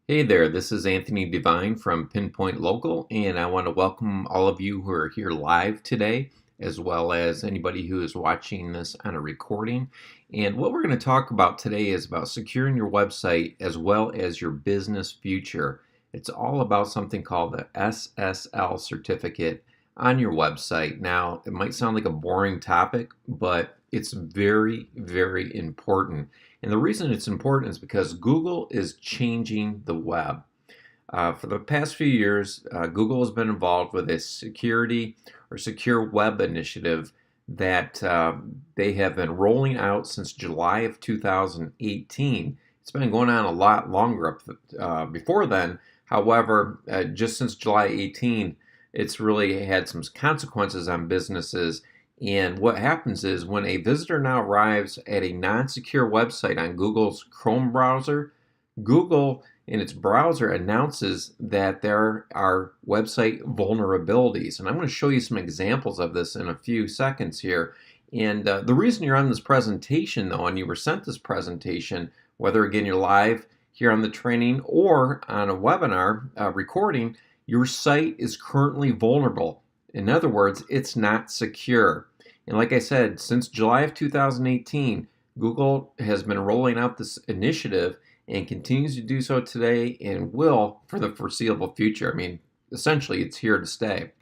Hey there, this is Anthony.devine from PinPoint Local, and I want to welcome all of you who are here live today, as well as anybody who is watching this on a recording. And what we're going to talk about today is about securing your website as well as your business future. It's all about something called the SSL certificate on your website. Now, it might sound like a boring topic, but it's very, very important. And the reason it's important is because Google is changing the web. For the past few years, Google has been involved with a security or secure web initiative that they have been rolling out since July of 2018. It's been going on a lot longer before then. However, just since July 18, it's really had some consequences on businesses. And what happens is when a visitor now arrives at a non-secure website on Google's Chrome browser, Google in its browser announces that there are website vulnerabilities. And I'm going to show you some examples of this in a few seconds here. And the reason you're on this presentation, though, and you were sent this presentation, whether again you're live here on the training or on a webinar recording, your site is currently vulnerable. In other words, it's not secure. And like I said, since July of 2018, Google has been rolling out this initiative and continues to do so today and will for the foreseeable future. I mean, essentially, it's here to stay.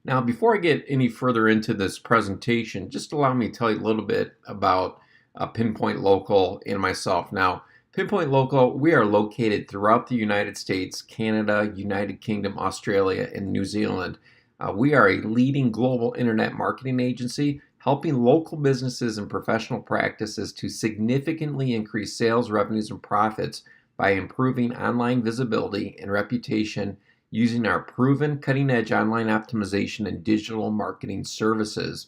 Now, before I get any further into this presentation, just allow me to tell you a little bit about PinPoint Local and myself. Now, PinPoint Local, we are located throughout the United States, Canada, United Kingdom, Australia, and New Zealand. We are a leading global internet marketing agency helping local businesses and professional practices to significantly increase sales, revenues, and profits by improving online visibility and reputation using our proven cutting-edge online optimization and digital marketing services.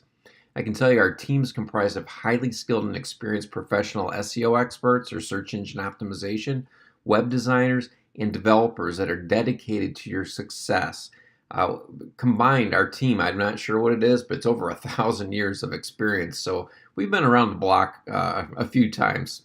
I can tell you our team is comprised of highly skilled and experienced professional SEO experts or search engine optimization, web designers, and developers that are dedicated to your success. Combined, our team, I'm not sure what it is, but it's over 1,000 years of experience. So we've been around the block a few times,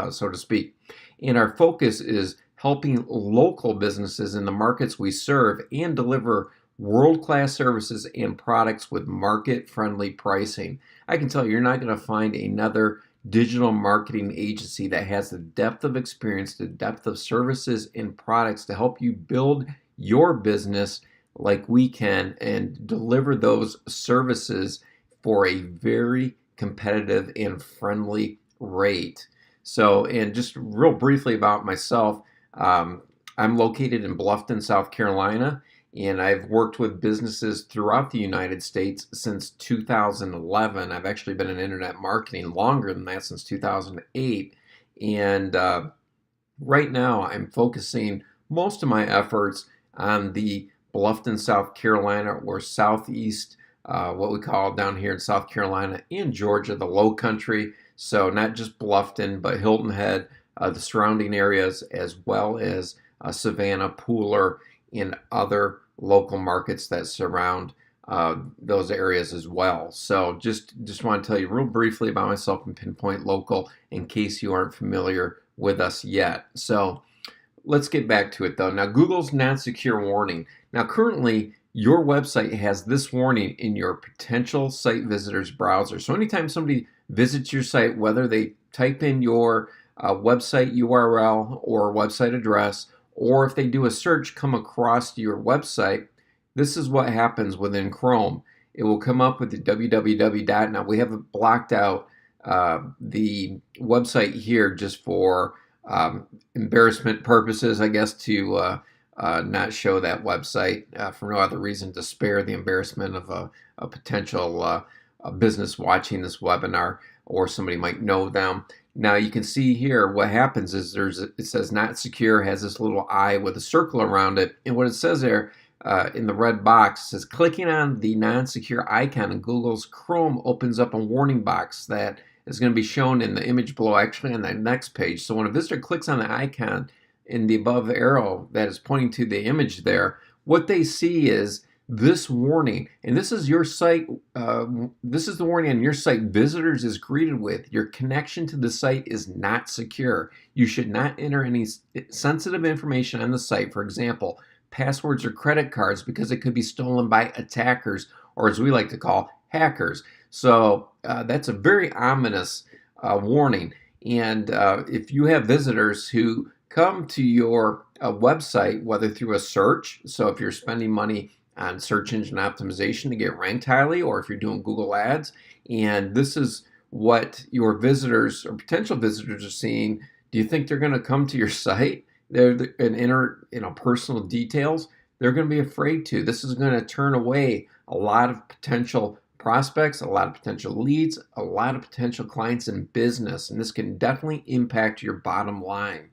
so to speak. And our focus is helping local businesses in the markets we serve and deliver world-class services and products with market-friendly pricing. I can tell you, you're not going to find another digital marketing agency that has the depth of experience, the depth of services and products to help you build your business like we can and deliver those services for a very competitive and friendly rate. So, and just real briefly about myself, I'm located in Bluffton, South Carolina, and I've worked with businesses throughout the United States since 2011. I've actually been in internet marketing longer than that, since 2008. And right now I'm focusing most of my efforts on the Bluffton, South Carolina, or southeast, what we call down here in South Carolina and Georgia, the Low Country. So not just Bluffton, but Hilton Head, the surrounding areas, as well as Savannah, Pooler, and other local markets that surround those areas as well. So just want to tell you real briefly about myself and PinPoint Local in case you aren't familiar with us yet. So let's get back to it though. Now, Google's non-secure warning. Now, currently, your website has this warning in your potential site visitor's browser. So anytime somebody visits your site, whether they type in your website URL or website address, or if they do a search, come across your website, this is what happens within Chrome. It will come up with the www. Now, we have blocked out the website here just for embarrassment purposes, I guess, to not show that website for no other reason, to spare the embarrassment of a potential a business watching this webinar, or somebody might know them. Now you can see here what happens is it says not secure, has this little eye with a circle around it, and what it says there in the red box says clicking on the non-secure icon in Google's Chrome opens up a warning box that is going to be shown in the image below, actually on the next page. So when a visitor clicks on the icon in the above arrow that is pointing to the image there, what they see is this warning, and this is your site, this is the warning on your site visitors is greeted with. Your connection to the site is not secure. You should not enter any sensitive information on the site, for example, passwords or credit cards, because it could be stolen by attackers, or as we like to call, hackers. So that's a very ominous warning. And if you have visitors who come to your website, whether through a search, so if you're spending money on search engine optimization to get ranked highly, or if you're doing Google Ads, and this is what your visitors or potential visitors are seeing, do you think they're going to come to your site and enter personal details? They're going to be afraid to. This is going to turn away a lot of potential prospects, a lot of potential leads, a lot of potential clients in business, and this can definitely impact your bottom line.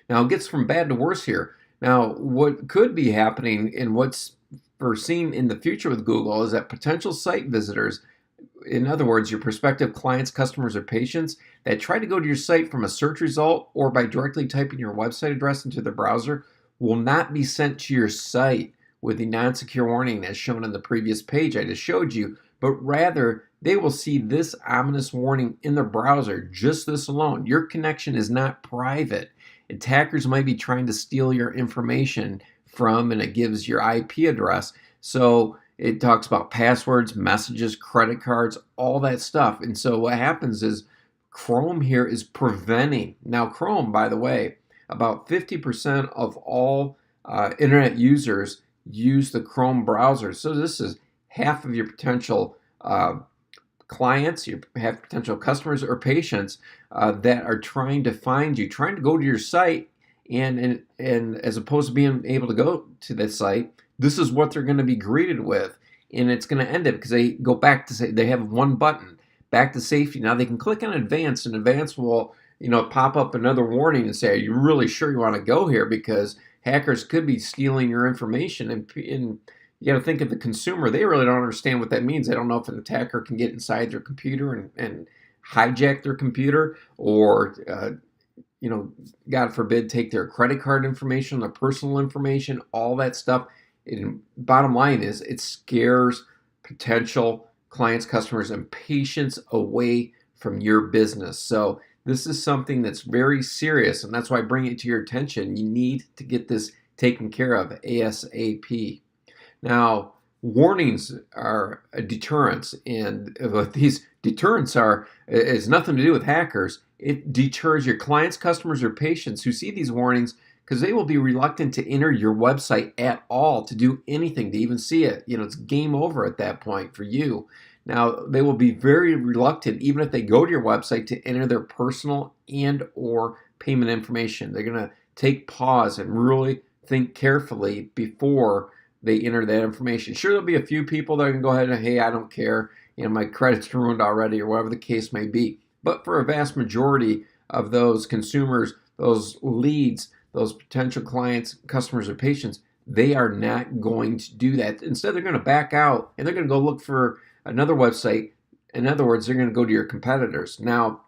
Now, it gets from bad to worse here. Now, what could be happening and what's foreseen in the future with Google is that potential site visitors, in other words, your prospective clients, customers, or patients that try to go to your site from a search result or by directly typing your website address into the browser, will not be sent to your site with the non-secure warning as shown on the previous page I just showed you, but rather they will see this ominous warning in their browser, just this alone. Your connection is not private. Attackers might be trying to steal your information from, and it gives your IP address. So it talks about passwords, messages, credit cards, all that stuff. And so what happens is Chrome here is preventing. Now Chrome, by the way, about 50% of all internet users use the Chrome browser. So this is half of your potential clients, you have potential customers or patients that are trying to find you, trying to go to your site, and as opposed to being able to go to the site, this is what they're going to be greeted with, and it's going to end it because they go back to say they have one button, back to safety. Now they can click on advanced, and advanced will pop up another warning and say, are you really sure you want to go here, because hackers could be stealing your information, and you got to think of the consumer. They really don't understand what that means. They don't know if an attacker can get inside their computer and hijack their computer, or, God forbid, take their credit card information, their personal information, all that stuff. And bottom line is, it scares potential clients, customers, and patients away from your business. So this is something that's very serious, and that's why I bring it to your attention. You need to get this taken care of ASAP. Now, warnings are a deterrence, and what these deterrents are is nothing to do with hackers. It deters your clients, customers, or patients who see these warnings, because they will be reluctant to enter your website at all, to do anything, to even see it. It's game over at that point for you. Now, they will be very reluctant, even if they go to your website, to enter their personal and or payment information. They're going to take pause and really think carefully before they enter that information. Sure, there'll be a few people that can go ahead and, hey, I don't care, my credit's ruined already, or whatever the case may be. But for a vast majority of those consumers, those leads, those potential clients, customers, or patients, they are not going to do that. Instead, they're going to back out, and they're going to go look for another website. In other words, they're going to go to your competitors. Now,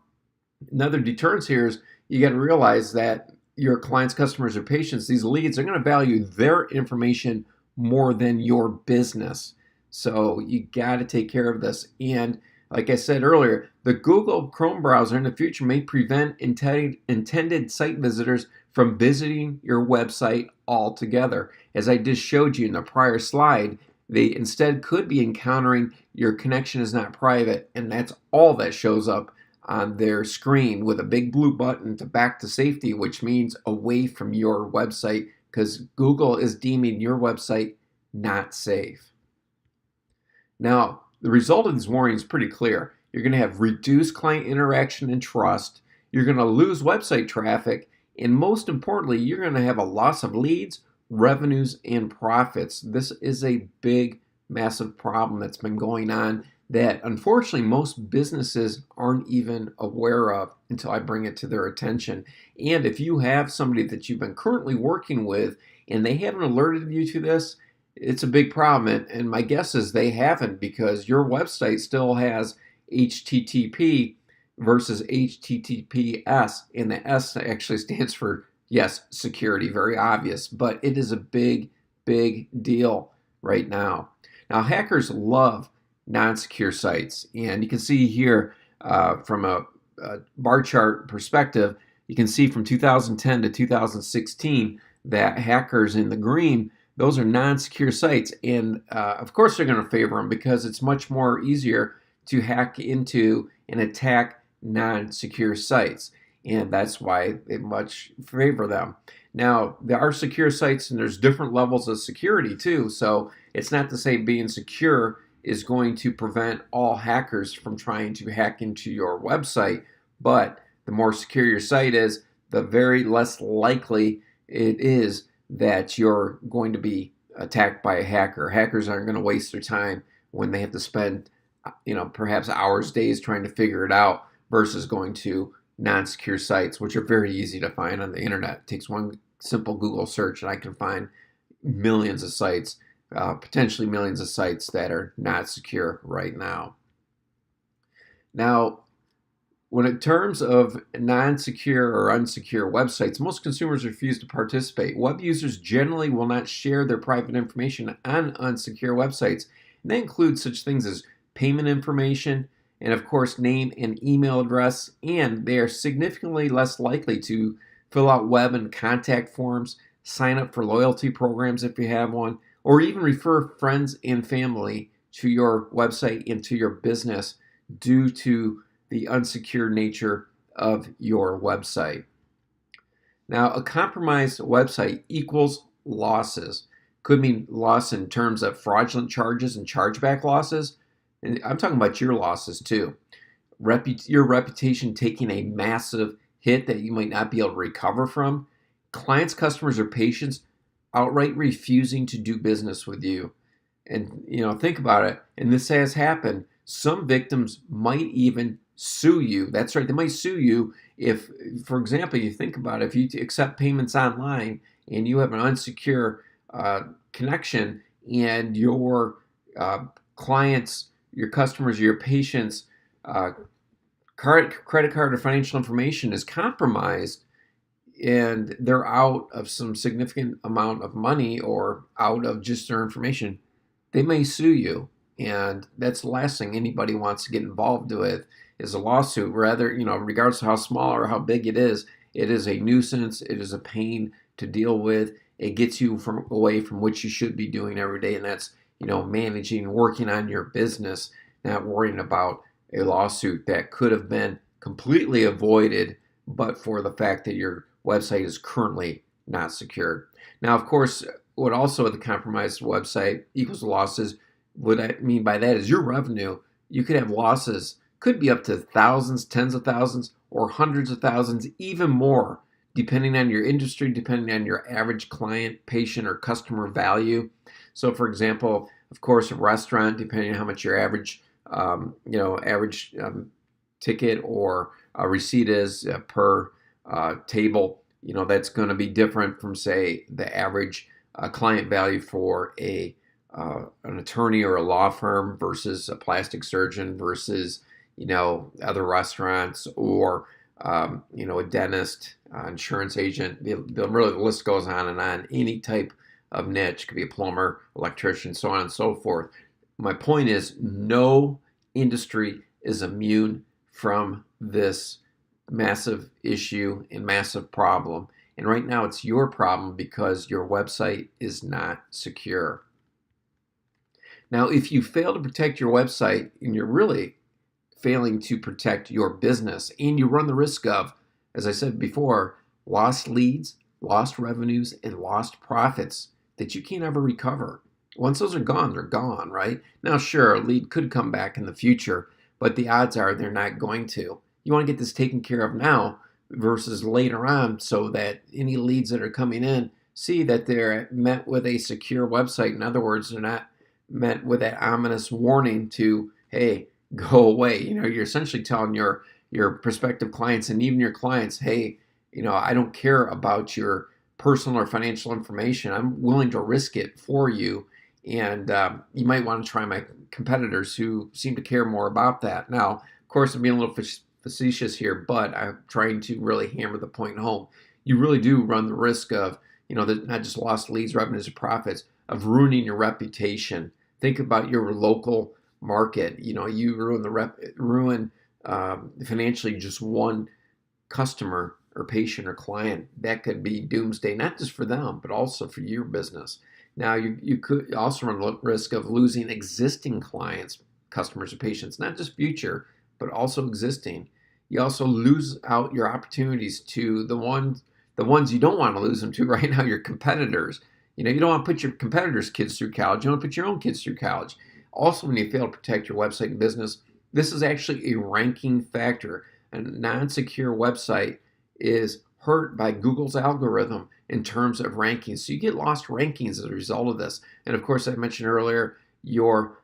another deterrence here is you got to realize that your clients, customers, or patients, these leads, are going to value their information more than your business. So you got to take care of this. And like I said earlier, the Google Chrome browser in the future may prevent intended site visitors from visiting your website altogether. As I just showed you in the prior slide, they instead could be encountering your connection is not private, and that's all that shows up on their screen with a big blue button to back to safety, which means away from your website, because Google is deeming your website not safe. Now, the result of these warnings is pretty clear. You're going to have reduced client interaction and trust. You're going to lose website traffic. And most importantly, you're going to have a loss of leads, revenues, and profits. This is a big, massive problem that's been going on that unfortunately most businesses aren't even aware of until I bring it to their attention. And if you have somebody that you've been currently working with and they haven't alerted you to this, it's a big problem. And my guess is they haven't, because your website still has HTTP versus HTTPS, and the S actually stands for, yes, security, very obvious, but it is a big, big deal. right now. Now, hackers love non-secure sites, and you can see here from a bar chart perspective, you can see from 2010 to 2016 that hackers in the green, those are non-secure sites, and of course they're going to favor them because it's much more easier to hack into and attack non-secure sites, and that's why they much favor them. Now, there are secure sites and there's different levels of security too, so it's not to say being secure is going to prevent all hackers from trying to hack into your website, but the more secure your site is, the very less likely it is that you're going to be attacked by a hacker. Hackers aren't going to waste their time when they have to spend, perhaps hours, days trying to figure it out versus going to non-secure sites, which are very easy to find on the internet. It takes one simple Google search and I can find millions of sites, potentially millions of sites that are not secure right now. Now, when in terms of non-secure or unsecure websites, most consumers refuse to participate. Web users generally will not share their private information on unsecure websites. And they include such things as payment information, and of course name and email address, and they are significantly less likely to fill out web and contact forms, sign up for loyalty programs if you have one, or even refer friends and family to your website and to your business due to the unsecure nature of your website. Now, a compromised website equals losses. Could mean loss in terms of fraudulent charges and chargeback losses. And I'm talking about your losses too. Your reputation taking a massive hit that you might not be able to recover from. Clients, customers, or patients outright refusing to do business with you. And think about it. And this has happened. Some victims might even sue you. That's right. They might sue you if, for example, you think about it, if you accept payments online and you have an unsecure connection and your clients, your customers, your patients' credit card or financial information is compromised and they're out of some significant amount of money or out of just their information, they may sue you. And that's the last thing anybody wants to get involved with is a lawsuit. Rather, regardless of how small or how big it is a nuisance. It is a pain to deal with. It gets you away from what you should be doing every day, and that's managing, working on your business, not worrying about a lawsuit that could have been completely avoided, but for the fact that your website is currently not secured. Now, of course, what also the compromised website equals losses. What I mean by that is your revenue. You could have losses, could be up to thousands, tens of thousands, or hundreds of thousands, even more, depending on your industry, depending on your average client, patient, or customer value. So, for example, of course, a restaurant, depending on how much your average, ticket or receipt is per table, that's going to be different from, say, the average client value for an attorney or a law firm versus a plastic surgeon versus other restaurants or a dentist, insurance agent. The list goes on and on. Any type of niche, could be a plumber, electrician, so on and so forth. My point is, no industry is immune from this massive issue and massive problem. And right now it's your problem because your website is not secure. Now, if you fail to protect your website and you're really failing to protect your business, and you run the risk of, as I said before, lost leads, lost revenues, and lost profits that you can't ever recover. Once those are gone, they're gone, right? Now, sure, a lead could come back in the future, but the odds are they're not going to. You want to get this taken care of now versus later on so that any leads that are coming in see that they're met with a secure website. In other words, they're not met with that ominous warning to, hey, go away. You're essentially telling your prospective clients and even your clients, hey, I don't care about your personal or financial information. I'm willing to risk it for you. And you might want to try my competitors who seem to care more about that. Now, of course, I'm being a little facetious here, but I'm trying to really hammer the point home. You really do run the risk of, not just lost leads, revenues, or profits, of ruining your reputation. Think about your local market. You ruin financially just one customer or patient or client. That could be doomsday, not just for them, but also for your business. Now, you could also run the risk of losing existing clients, customers, or patients, not just future, but also existing. You also lose out your opportunities to the ones you don't want to lose them to right now, your competitors. You don't want to put your competitors' kids through college. You want to put your own kids through college. Also, when you fail to protect your website and business, this is actually a ranking factor. A non-secure website is hurt by Google's algorithm in terms of rankings. So you get lost rankings as a result of this. And of course, I mentioned earlier, you're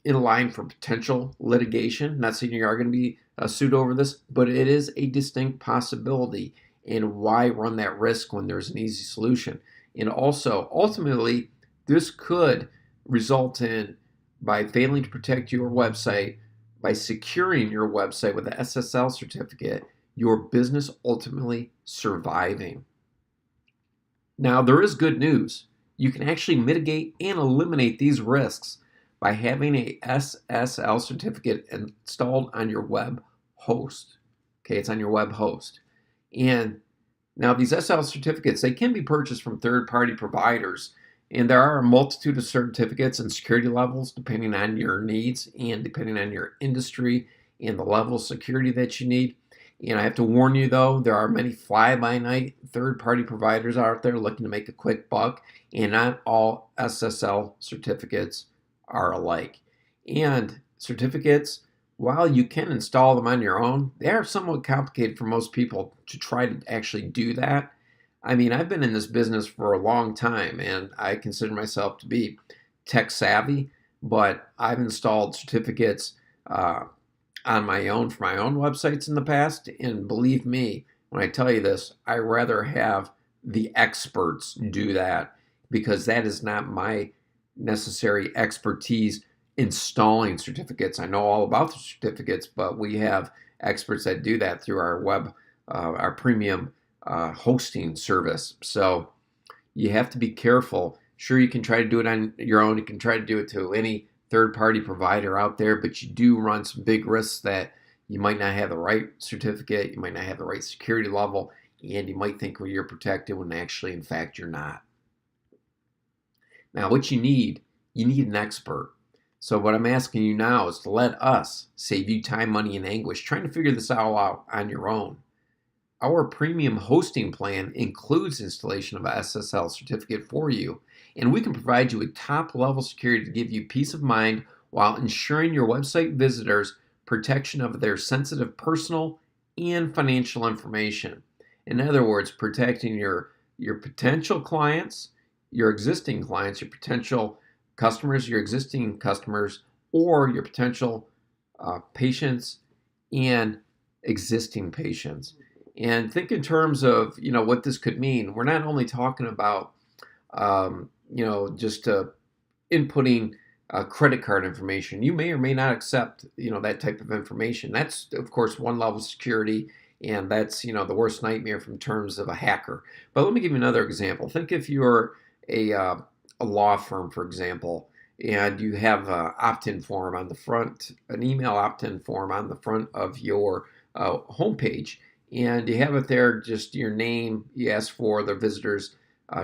in line for potential litigation. Not saying you are going to be sued over this, but it is a distinct possibility. And why run that risk when there's an easy solution? And also, ultimately, this could result in, by failing to protect your website, by securing your website with the SSL certificate, your business ultimately surviving. Now, there is good news. You can actually mitigate and eliminate these risks by having a SSL certificate installed on your web host. Okay, it's on your web host. And now these SSL certificates, they can be purchased from third-party providers. And there are a multitude of certificates and security levels depending on your needs and depending on your industry and the level of security that you need. And I have to warn you, though, there are many fly-by-night third-party providers out there looking to make a quick buck, and not all SSL certificates are alike. And certificates, while you can install them on your own, they are somewhat complicated for most people to try to actually do that. I mean, I've been in this business for a long time, and I consider myself to be tech savvy, but I've installed certificates on my own for my own websites in the past. And believe me, when I tell you this, I rather have the experts do that, because that is not my necessary expertise installing certificates. I know all about the certificates, but we have experts that do that through our premium hosting service. So you have to be careful. Sure, you can try to do it on your own. You can try to do it to any third-party provider out there, but you do run some big risks that you might not have the right certificate, you might not have the right security level, and you might think you're protected when actually, in fact, you're not. Now, what you need an expert. So what I'm asking you now is to let us save you time, money, and anguish trying to figure this all out on your own. Our premium hosting plan includes installation of a SSL certificate for you, and we can provide you with top-level security to give you peace of mind while ensuring your website visitors protection of their sensitive personal and financial information. In other words, protecting your potential clients, your existing clients, your potential customers, your existing customers, or your potential patients and existing patients. And think in terms of what this could mean. We're not only talking about just inputting credit card information. You may or may not accept that type of information. That's of course one level of security, and that's the worst nightmare from terms of a hacker. But let me give you another example. Think if you're a law firm, for example, and you have an opt-in form on the front, an email opt-in form on the front of your homepage, and you have it there, just your name. You ask for the visitor's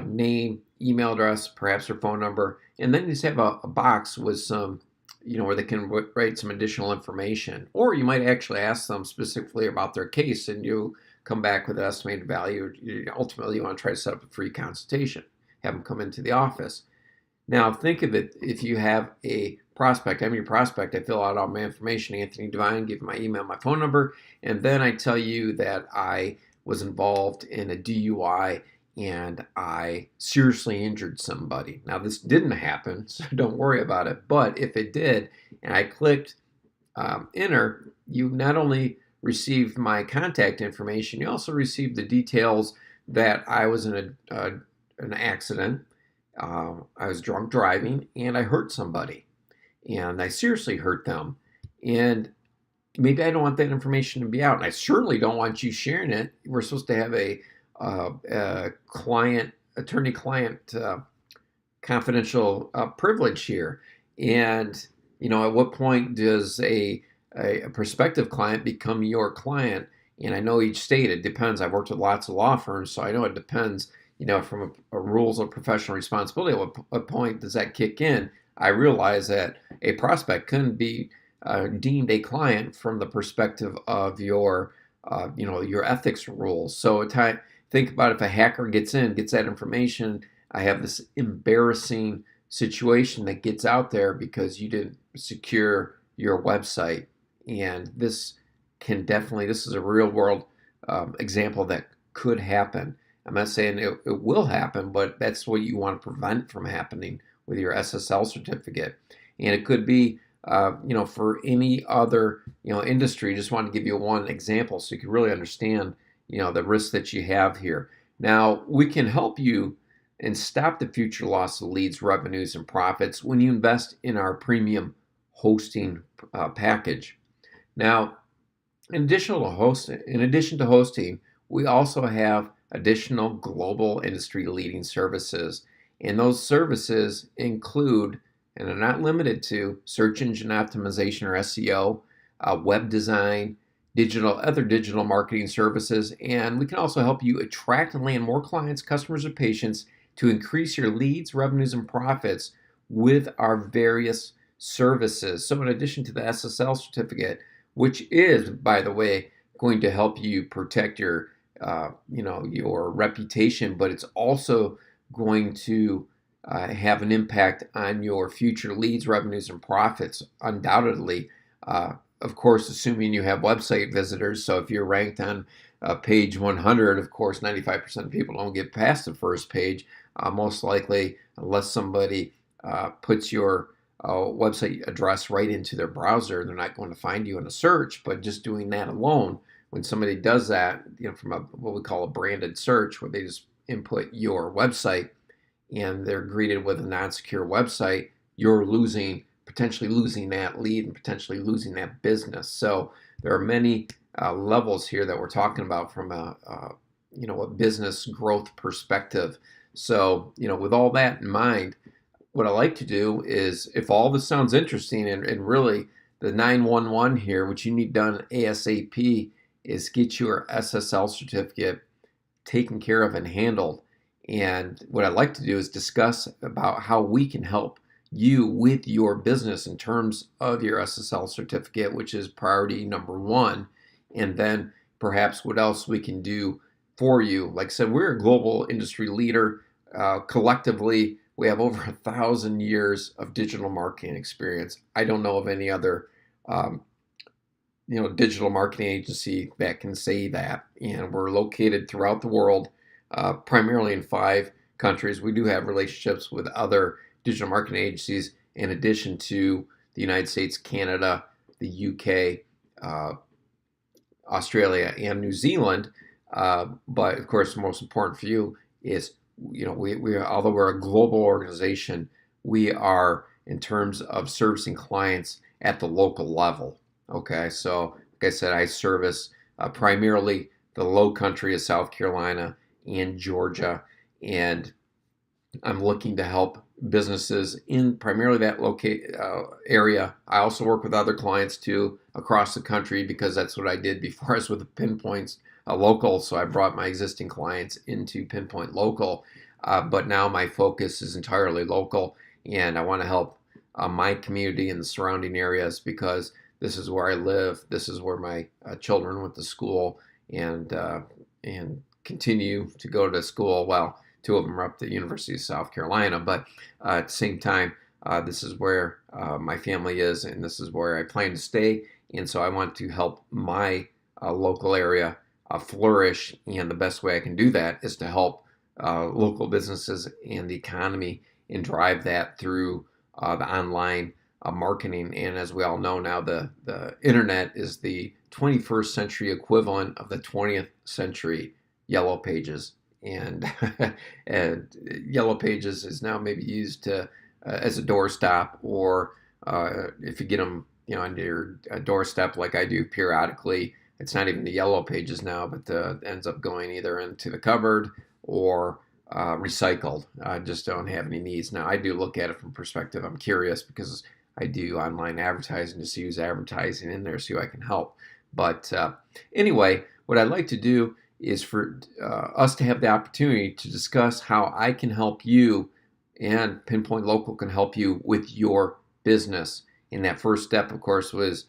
name, email address, perhaps their phone number, and then you just have a box with some, where they can write some additional information. Or you might actually ask them specifically about their case, and you come back with an estimated value. Ultimately, you want to try to set up a free consultation, have them come into the office. Now, think of it, if you have a prospect. I'm your prospect. I fill out all my information, Anthony.devine, give my email, my phone number, and then I tell you that I was involved in a DUI and I seriously injured somebody. Now, this didn't happen, so don't worry about it. But if it did, and I clicked enter, you not only received my contact information, you also received the details that I was in an accident. I was drunk driving, and I hurt somebody. And I seriously hurt them. And maybe I don't want that information to be out. And I certainly don't want you sharing it. We're supposed to have a attorney-client confidential privilege here. And, at what point does a prospective client become your client? And I know each state, it depends. I've worked with lots of law firms, so I know it depends, from a rules of professional responsibility. At what point does that kick in? I realize that a prospect couldn't be deemed a client from the perspective of your ethics rules. So think about if a hacker gets that information, I have this embarrassing situation that gets out there because you didn't secure your website. And this is a real world example that could happen. I'm not saying it will happen, but that's what you want to prevent from happening with your SSL certificate. And it could be, for any other, industry. Just want to give you one example so you can really understand, the risks that you have here. Now, we can help you and stop the future loss of leads, revenues, and profits when you invest in our premium hosting package. Now, in addition to hosting, we also have additional global industry leading services. And those services include, and are not limited to, search engine optimization or SEO, web design, other digital marketing services. And we can also help you attract and land more clients, customers, or patients to increase your leads, revenues, and profits with our various services. So in addition to the SSL certificate, which is, by the way, going to help you protect your reputation, but it's also going to have an impact on your future leads, revenues, and profits, undoubtedly. Of course, assuming you have website visitors. So if you're ranked on page 100, of course, 95% of people don't get past the first page, most likely, unless somebody puts your website address right into their browser. They're not going to find you in a search, but just doing that alone, when somebody does that, from what we call a branded search, where they just input your website and they're greeted with a non-secure website, you're potentially losing that lead and potentially losing that business. So there are many levels here that we're talking about from a business growth perspective. So, with all that in mind, what I like to do is, if all this sounds interesting, and really the 911 here, which you need done ASAP, is get your SSL certificate taken care of and handled. And what I'd like to do is discuss about how we can help you with your business in terms of your SSL certificate, which is priority number one. And then perhaps what else we can do for you. Like I said, we're a global industry leader. Collectively, we have over 1,000 years of digital marketing experience. I don't know of any other digital marketing agency that can say that. And we're located throughout the world, primarily in 5 countries. We do have relationships with other digital marketing agencies in addition to the United States, Canada, the UK, Australia, and New Zealand. But of course, the most important for you is, although we're a global organization, we are, in terms of servicing clients at the local level. Okay, so like I said, I service primarily the low country of South Carolina and Georgia, and I'm looking to help businesses in primarily that area. I also work with other clients too across the country, because that's what I did before I was with the PinPoint local. So I brought my existing clients into PinPoint local, but now my focus is entirely local, and I want to help my community and the surrounding areas, because this is where I live. This is where my children went to school and continue to go to school. Well, 2 of them are up at the University of South Carolina, but at the same time, this is where my family is, and this is where I plan to stay. And so I want to help my local area flourish, and the best way I can do that is to help local businesses and the economy and drive that through the online marketing. And as we all know now, the internet is the 21st century equivalent of the 20th century Yellow Pages. And, and Yellow Pages is now maybe used to as a doorstop, or if you get them on your doorstep like I do periodically, it's not even the Yellow Pages now, but ends up going either into the cupboard or recycled. I just don't have any needs. Now, I do look at it from perspective. I'm curious because I do online advertising, just use advertising in there so I can help. But anyway, what I'd like to do is for us to have the opportunity to discuss how I can help you and PinPoint Local can help you with your business. And that first step, of course, is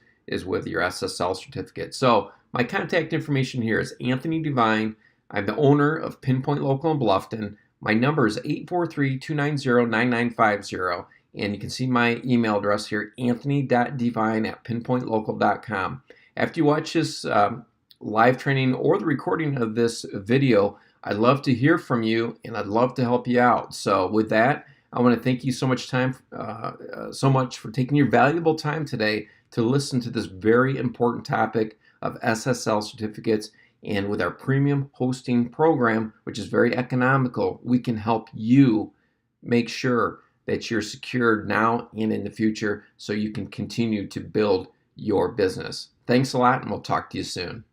with your SSL certificate. So my contact information here is Anthony Devine. I'm the owner of PinPoint Local in Bluffton. My number is 843-290-9950. And you can see my email address here, anthony.devine@pinpointlocal.com. After you watch this live training or the recording of this video, I'd love to hear from you and I'd love to help you out. So with that, I want to thank you so much for taking your valuable time today to listen to this very important topic of SSL certificates. And with our premium hosting program, which is very economical, we can help you make sure that you're secured now and in the future so you can continue to build your business. Thanks a lot, and we'll talk to you soon.